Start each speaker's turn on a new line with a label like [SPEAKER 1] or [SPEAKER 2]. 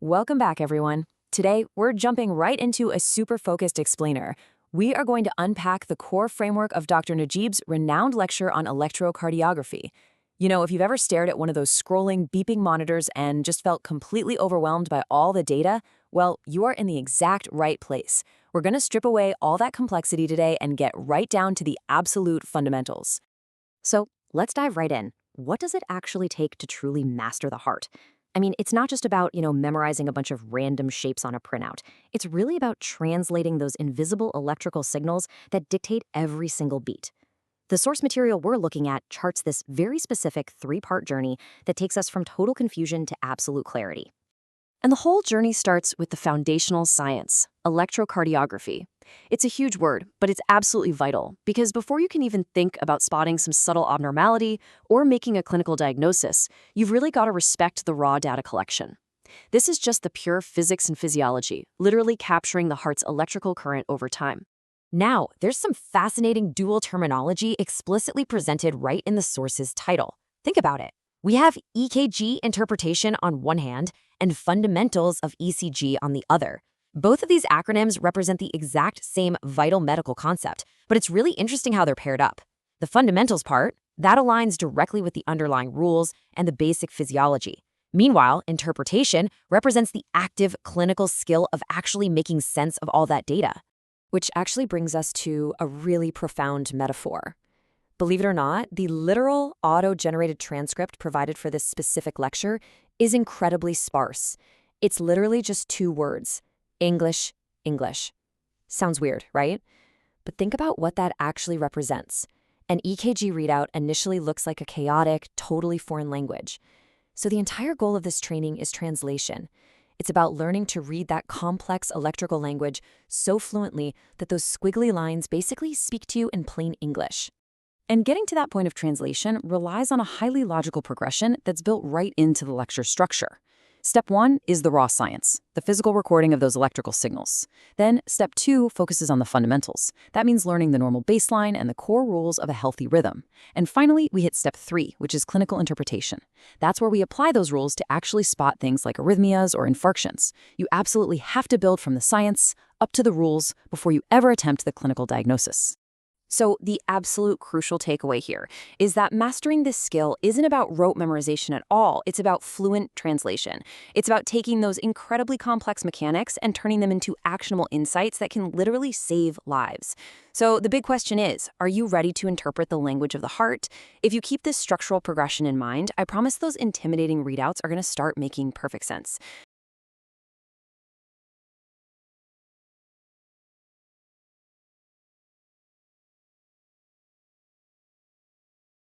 [SPEAKER 1] Welcome back, everyone. Today, we're jumping right into a super focused explainer. We are going to unpack the core framework of Dr. Najib's renowned lecture on electrocardiography. You know, if you've ever stared at one of those scrolling, beeping monitors and just felt completely overwhelmed by all the data, well, you are in the exact right place. We're going to strip away all that complexity today and get right down to the absolute fundamentals. So let's dive right in. What does it actually take to truly master the heart? I mean, it's not just about, memorizing a bunch of random shapes on a printout. It's really about translating those invisible electrical signals that dictate every single beat. The source material we're looking at charts this very specific three-part journey that takes us from total confusion to absolute clarity. And the whole journey starts with the foundational science, electrocardiography. It's a huge word, but it's absolutely vital because before you can even think about spotting some subtle abnormality or making a clinical diagnosis, you've really got to respect the raw data collection. This is just the pure physics and physiology, literally capturing the heart's electrical current over time. Now, there's some fascinating dual terminology explicitly presented right in the source's title. Think about it. We have EKG Interpretation on one hand and fundamentals of ECG on the other. Both of these acronyms represent the exact same vital medical concept, but it's really interesting how they're paired up. The fundamentals part, that aligns directly with the underlying rules and the basic physiology. Meanwhile, interpretation represents the active clinical skill of actually making sense of all that data. Which actually brings us to a really profound metaphor. Believe it or not, the literal auto-generated transcript provided for this specific lecture is incredibly sparse. It's literally just 2 words. English, English. Sounds weird, right? But think about what that actually represents. An EKG readout initially looks like a chaotic, totally foreign language. So the entire goal of this training is translation. It's about learning to read that complex electrical language so fluently that those squiggly lines basically speak to you in plain English. And getting to that point of translation relies on a highly logical progression that's built right into the lecture structure. Step 1 is the raw science, the physical recording of those electrical signals. Then, step 2 focuses on the fundamentals. That means learning the normal baseline and the core rules of a healthy rhythm. And finally, we hit step 3, which is clinical interpretation. That's where we apply those rules to actually spot things like arrhythmias or infarctions. You absolutely have to build from the science up to the rules before you ever attempt the clinical diagnosis. So the absolute crucial takeaway here is that mastering this skill isn't about rote memorization at all. It's about fluent translation. It's about taking those incredibly complex mechanics and turning them into actionable insights that can literally save lives. So the big question is, are you ready to interpret the language of the heart? If you keep this structural progression in mind, I promise those intimidating readouts are going to start making perfect sense.